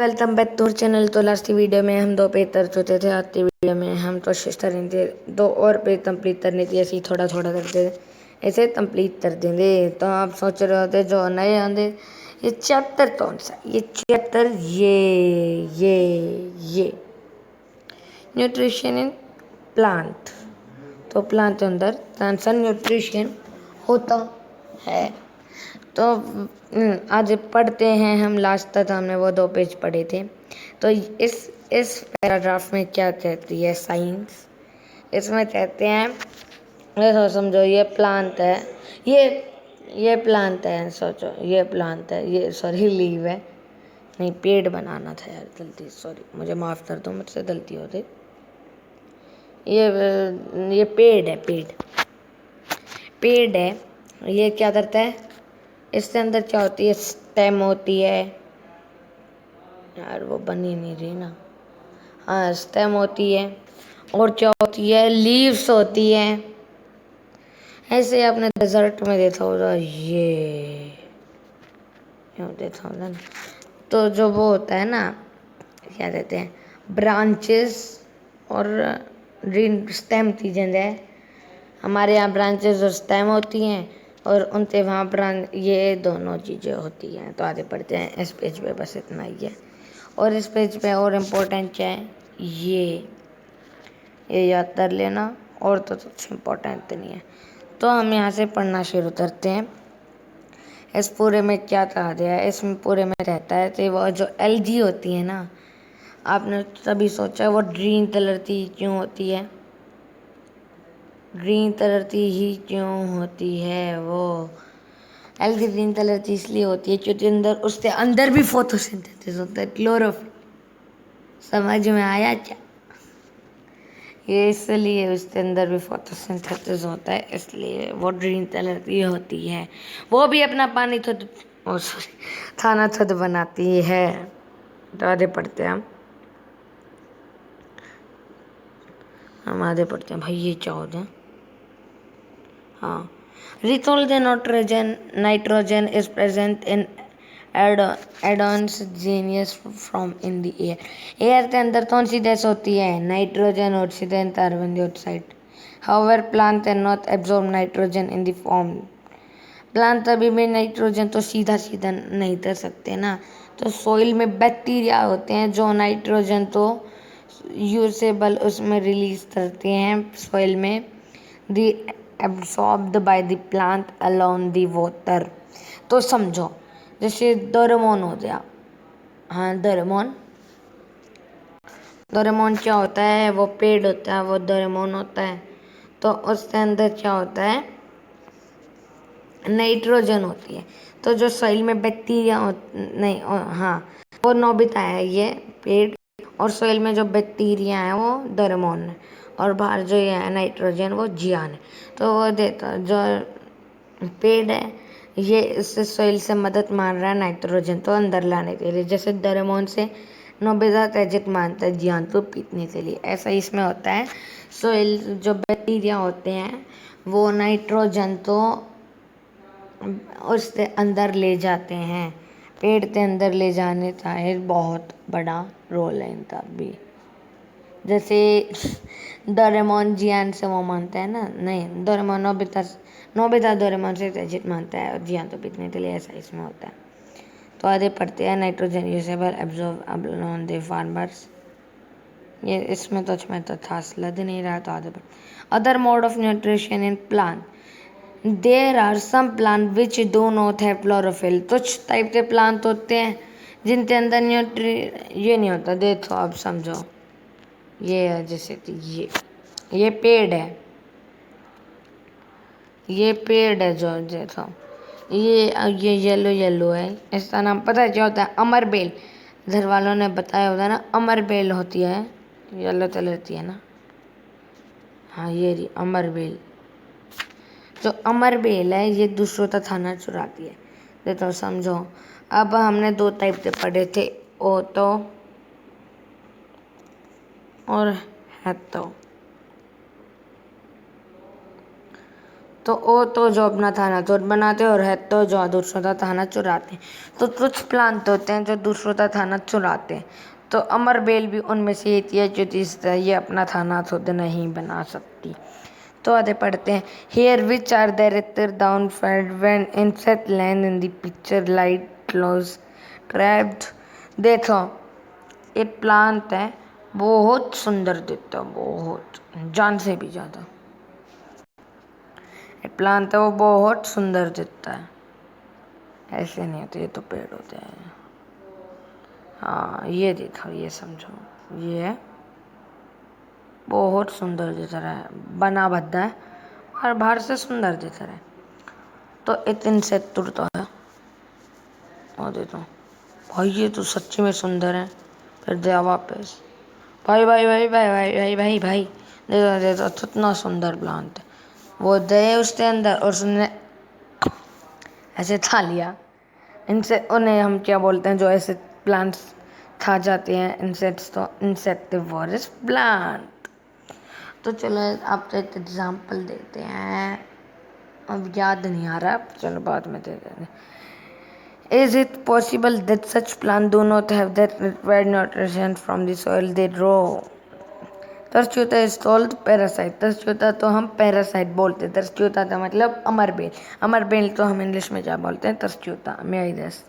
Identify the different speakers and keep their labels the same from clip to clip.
Speaker 1: Welcome back to channel. तो last video में हम 2 पेज कर चुके थे। आज की वीडियो में हम कोशिश करेंगे 2 और पेज कंप्लीट करने की। ऐसे ही थोड़ा थोड़ा करके ऐसे कंप्लीट कर देंगे। तो आप सोच रहे होते जो नए होंगे ये चैप्टर कौन सा, ये चैप्टर ये न्यूट्रिशन इन प्लांट। तो प्लांट के अंदर कौन सा न्यूट्रिशन होता है। तो आज पढ़ते हैं हम। लास्ट तक हमने वो 2 पेज पढ़े थे। तो इस पैराग्राफ में क्या कहती है साइंस, इसमें कहते हैं तो समझो ये प्लांट है, ये प्लांट है, सोचो ये प्लांट है, ये सॉरी लीव है, नहीं पेड़ बनाना था यार, गलती, सॉरी मुझे माफ़ कर दो, मुझसे गलती हो गई। ये पेड़ है, पेड़ है। ये क्या करता है, इसके अंदर क्या होती है, स्टेम होती है यार, वो बनी नहीं रही ना, हाँ स्टेम होती है। और क्या होती है, लीव्स होती है। ऐसे आपने डेजर्ट में देखा होगा, ये देखा होगा ना। तो जो वो होता है ना, क्या कहते हैं, ब्रांचेस और ग्रीन स्टेम चीज़ें है। हमारे यहाँ ब्रांचेस और स्टेम होती हैं और उनके वहाँ ब्रांच, ये दोनों चीज़ें होती हैं। तो आगे पढ़ते हैं। इस पेज पे बस इतना ही है। और इस पेज पे और इम्पोर्टेंट क्या है, ये याद कर लेना, और तो कुछ इम्पोर्टेंट नहीं है। तो हम यहाँ से पढ़ना शुरू करते हैं। इस पूरे में क्या कहा गया है, इसमें पूरे में रहता है कि वो जो एलगी होती है ना, आपने तभी सोचा वो ग्रीन कलर की क्यों होती है, ग्रीन कलर की ही क्यों होती है। वो एलगी ग्रीन कलर की इसलिए होती है क्योंकि अंदर, उसके अंदर भी फोटोसिंथेसिस होता है, क्लोरोफिल। समझ में आया क्या, ये इसलिए उसके अंदर भी फोटोसिंथेसिस होता है, इसलिए वो ग्रीन कलर की होती है। वो भी अपना पानी खुद, सॉरी, खाना खुद बनाती है। तो आगे पढ़ते हैं हम आगे पढ़ते हैं भाई, ये क्या होता है। हाँ, रिथोल the nitrogen is present in एडोन्स genus from in the air के अंदर कौन सी गैस होती है, nitrogen, oxygen, carbon dioxide. However plant can not absorb nitrogen in the form. Plant अभी भी नाइट्रोजन तो सीधा नहीं कर सकते ना। तो सॉइल में बैक्टीरिया होते हैं जो नाइट्रोजन तो यूजेबल उसमें रिलीज करते हैं सॉइल में, the absorbed by the plant alone the water. तो समझो जैसे डोरेमोन हो गया, हाँ डोरेमोन क्या होता है, वो पेड़ होता है, वो डोरेमोन होता है। तो उसके अंदर क्या होता है, नाइट्रोजन होती है। तो जो सॉइल में बैक्टीरिया नहीं, हाँ वो नोबिता है ये पेड़, और सॉइल में जो बैक्टीरिया है वो डोरेमोन है, और बाहर जो ये है नाइट्रोजन वो जियान है। तो वो देता जो पेड़ है ये इससे सॉइल से मदद मान रहा है नाइट्रोजन तो अंदर लाने के लिए, जैसे डोरेमोन से नोबिता तैजिक मानता है जियान को पीने के लिए। ऐसा इसमें होता है। सॉइल जो बैक्टीरिया होते हैं वो नाइट्रोजन तो उसके अंदर ले जाते हैं, पेड़ के अंदर ले जाने का एक बहुत बड़ा रोल है इनका भी। जैसे डोरेमोन जियान से वो मानता है ना, नहीं डोरेमोन नोबिता डोरेमोन से तेजित मानता है, और जियान तो पीने के लिए, ऐसा इसमें होता है। तो आगे पढ़ते हैं, nitrogen usable absorb on the farmers. ये इसमें तो खास लग नहीं रहा। तो आगे other mode of nutrition in plant, there are some plant which do not have chlorophyll. कुछ टाइप के प्लांट होते हैं जिनके अंदर ये नहीं होता। देखो अब समझो, ये है जैसे कि ये पेड़ है, ये पेड़ है जो देखो, ये येलो येलो है, इसका नाम पता है क्या होता है, अमर बेल। घर वालों ने बताया होता है ना, अमर बेल होती है, येलो कलर की है ना, हाँ ये रही अमर बेल। जो अमर बेल है ये दूसरों का खाना चुराती है। देखो समझो, अब हमने 2 टाइप के पढ़े थे, ओतो और हैतो। तो ओ तो जो अपना थाना चोर बनाते और है तो जो दूसरों का थाना चुराते। तो कुछ प्लांट होते हैं जो दूसरों का थाना चुराते हैं। तो अमर बेल भी उनमें से एक है जो ये अपना थाना खुद नहीं बना सकती। तो आगे पढ़ते हैं। Here which are the rather downfed when insect land in the picture light close trapped। देखो एक प्लांट है, बहुत सुंदर दिखता है, बहुत जान से भी ज़्यादा। एक प्लांट है वो बहुत सुंदर दिखता है, ऐसे नहीं होते, ये तो पेड़ होते हैं। हाँ ये देखो, ये समझो, ये बहुत सुंदर दिख रहा है, बना भद्दा है और बाहर से सुंदर दिख रहा है। तो इतने से तुरता है और देता हूँ भाई, ये तो सच्ची में सुंदर है। फिर दिया वापस, भाई भाई भाई भाई भाई भाई भाई भाई दे दो कितना सुंदर प्लांट है। वो दे उसके अंदर और उसने ऐसे खा लिया। इनसे उन्हें हम क्या बोलते हैं जो ऐसे प्लांट्स खा जाते हैं, इंसेक्ट्स, तो इंसेक्टिवोरस प्लांट। तो चलो आपको एक एग्जाम्पल देते हैं, अब याद नहीं आ रहा, चलो बाद में दे देते हैं। Is it possible that such plants do not have that required nutrition from the soil they grow? तरस्यूता इज कॉल्ड पैरासाइट। तरस्यूता तो हम पैरासाइट बोलते हैं। तरस्यूता का मतलब अमरबेल। अमरबेल तो हम इंग्लिश में क्या बोलते हैं, तरस्यूता। May I this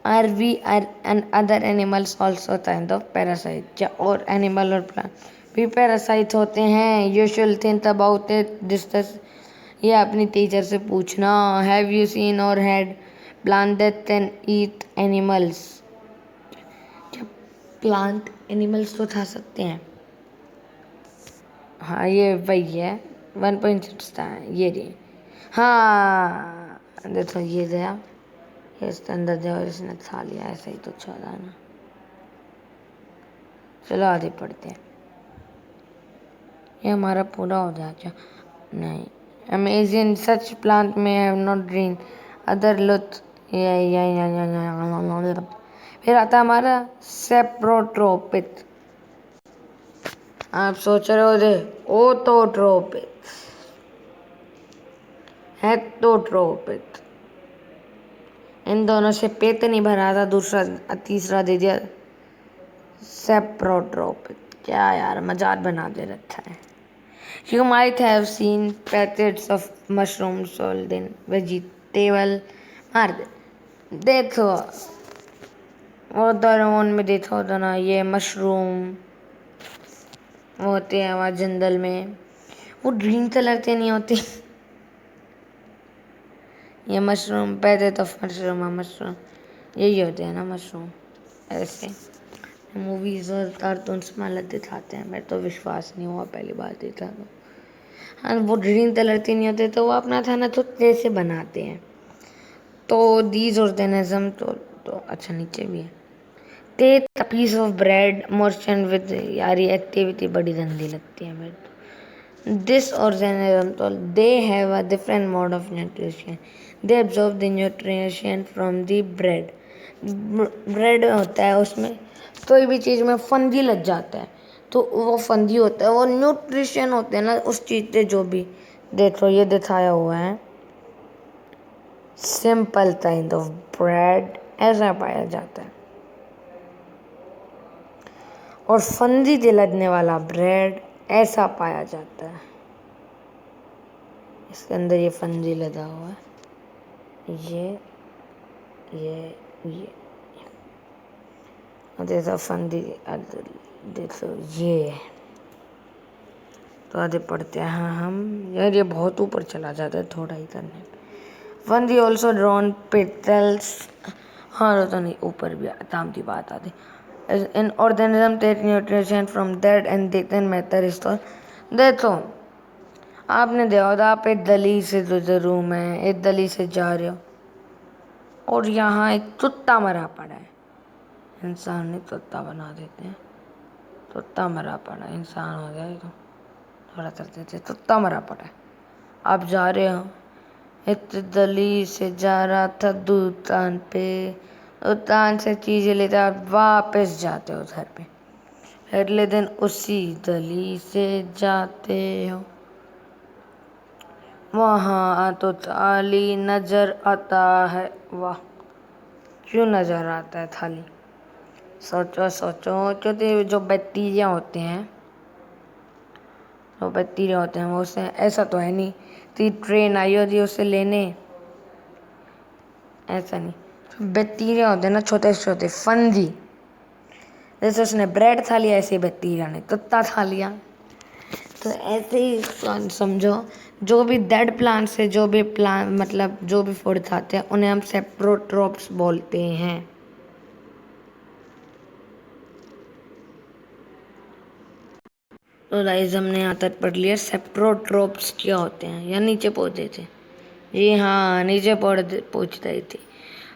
Speaker 1: are we are and other animals also kind of parasite. क्या और एनिमल और प्लांट भी पैरासाइट होते हैं? You should think about it, discuss. ये अपनी टीचर से पूछना। हैव यू सीन और had plant that can eat animals? क्या प्लांट एनिमल्स को खा सकते हैं? हाँ ये वही है, 1.6 था ये रे। हाँ देखो ये गया, इसके अंदर जो इसने खा लिया, ऐसा ही तो चला ना। चलो आगे पढ़ते हैं, ये हमारा पूरा हो जाएगा। नहीं, अमेजिंग सच प्लांट में have not green other look. फिर आता हमारा सेप्रोट्रोपिक। आप सोच रहे हो रे ओटोट्रोपिक, हेक्टोट्रोपिक, इन दोनों से पेट नहीं भरा था, दूसरा तीसरा दे दिया सेप्रोट्रोपिक। क्या यार मजाक बना दे रखा है। You might have seen packets of mushrooms sold in vegetable market। देखो वो दरवन में देखा होता ना, ये मशरूम होते हैं वहाँ जंगल में, वो ग्रीन कलर के नहीं होते। ये मशरूम पैकेट ऑफ मशरूम यही होते हैं ना मशरूम, ऐसे मूवीज़ और कार्टून्स में अलग दिखाते हैं। मेरे तो विश्वास नहीं हुआ पहली बार देखा तो। हाँ वो ग्रीन कलर के नहीं होते, तो वो अपना खाना तो कैसे बनाते हैं। तो दीज ऑर्गेनिज्म तो अच्छा नीचे भी है। Take a piece of bread motion with, यार ये एक्टिविटी बड़ी गंदी लगती है मेरे को। दिस ऑर्गेनिज्म तो they have a different mode of nutrition, they absorb the nutrition from the bread. Bread होता है उसमें कोई भी चीज़ में फंदी लग जाता है, तो वो फंदी होता है, वो न्यूट्रिशन होते हैं ना उस चीज़ से। जो भी देखो ये दिखाया हुआ है, सिंपल काइंड ऑफ ब्रेड ऐसा पाया जाता है, और फंदी से लगने वाला ब्रेड ऐसा पाया जाता है। इसके अंदर ये फंदी लगा हुआ है, ये जैसा फंदी देखो ये। तो आगे पढ़ते हैं हाँ हम, यार ये बहुत ऊपर चला जाता है थोड़ा ही करने पे। फंदी ऑल्सो ड्रॉन पेटल्स, हाँ तो नहीं ऊपर भी दाम की बात आती। In organism take nutrition from that and they can matter store. देखो आपने देखा होगा, आप एक गली से जो रूम है, एक गली से जा रहे हो और यहाँ एक कुत्ता मरा पड़ा है। इंसान ने कुत्ता बना देते हैं, कुत्ता मरा पड़ा, इंसान हो जाए तो थोड़ा करते थे, कुत्ता मरा पड़ा है। आप जा रहे हो, एक गली से जा रहा था दुकान पे, दुकान से चीज़ें लेते आप वापस जाते हो घर पे, अगले दिन उसी गली से जाते हो, वहाँ तो थाली नजर आता है। वाह, क्यों नजर आता है थाली? सोचो सोचो, क्योंकि जो बैक्टीरिया होते हैं, वो उससे, ऐसा तो है नहीं कि ट्रेन आई होती है उससे लेने, ऐसा नहीं। बैक्टीरिया होते हैं ना, छोटे छोटे फंगी, जैसे उसने ब्रेड खा लिया, ऐसे बैक्टीरिया ने कुत्ता खा लिया। तो ऐसे ही समझो, जो भी डेड प्लांट से जो भी प्लांट, मतलब जो भी फूड खाते हैं, उन्हें हम सेप्रोट्रोप्स बोलते हैं। तो गाइस, हमने यहाँ तक पढ़ लिया सेप्रोट्रोप्स क्या होते हैं, या नीचे पहुँचे थे। जी हाँ, नीचे पूछ रही थी।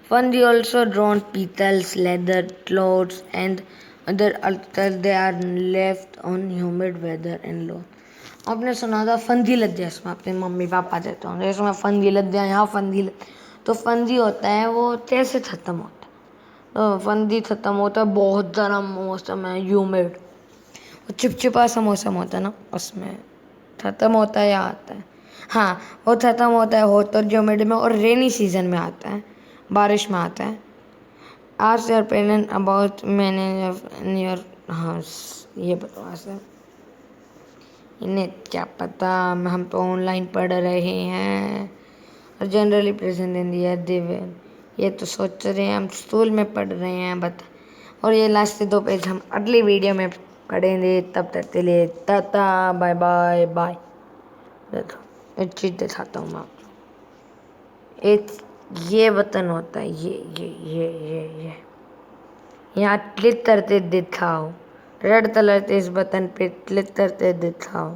Speaker 1: Fungi also drawn petals, leather, clothes, and other alters they are left on humid weather and low. आपने सुना था फंदी लग जाए, इसमें अपने मम्मी पापा देते होंगे, इसमें फंदी लग जाए, यहाँ फंदी लग, तो फंदी होता है वो कैसे खत्म होता है? तो फंदी खत्म होता है बहुत ज़्यादा मौसम है, ह्यूमिड, चिपचिपा सा मौसम होता है ना, उसमें खत्म होता है या आता है। हाँ, वो खत्म होता है हो तो ह्यूमिड में, और रेनी सीजन में आता है, बारिश में आता है। आज योर पेरेंट अबाउट मैंने योर हाउस, ये बकवास है, इन्हें क्या पता, हम तो ऑनलाइन पढ़ रहे हैं। और जनरली प्रेजेंट इन दी दिव्य, ये तो सोच रहे हैं हम स्कूल में पढ़ रहे हैं बता। और ये लास्ट 2 पेज हम अगली वीडियो में पढ़ेंगे, तब तक के लिए टाटा बाय बाय बाय। देखो एक चीज़ दिखाता हूँ मैं आपको, एक ये बटन होता है, ये यहाँ क्लिक करते दिखाओ, रेड कलर के इस बटन पे क्लिक करते दिखाओ,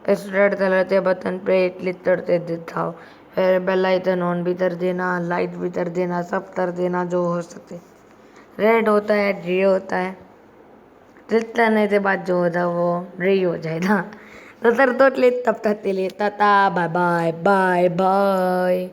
Speaker 1: इस रेड कलर के बटन पे क्लिक करते दिखाओ, फिर बेल आइकन ऑन भी कर देना, लाइट भी कर देना, सब कर देना जो हो सके। रेड होता है, ग्रे होता है, क्लिक करने के बाद जो होता है वो ग्रे हो जाएगा। तो सर तो क्लिक, तब तक के लिए tata bye bye bye bye.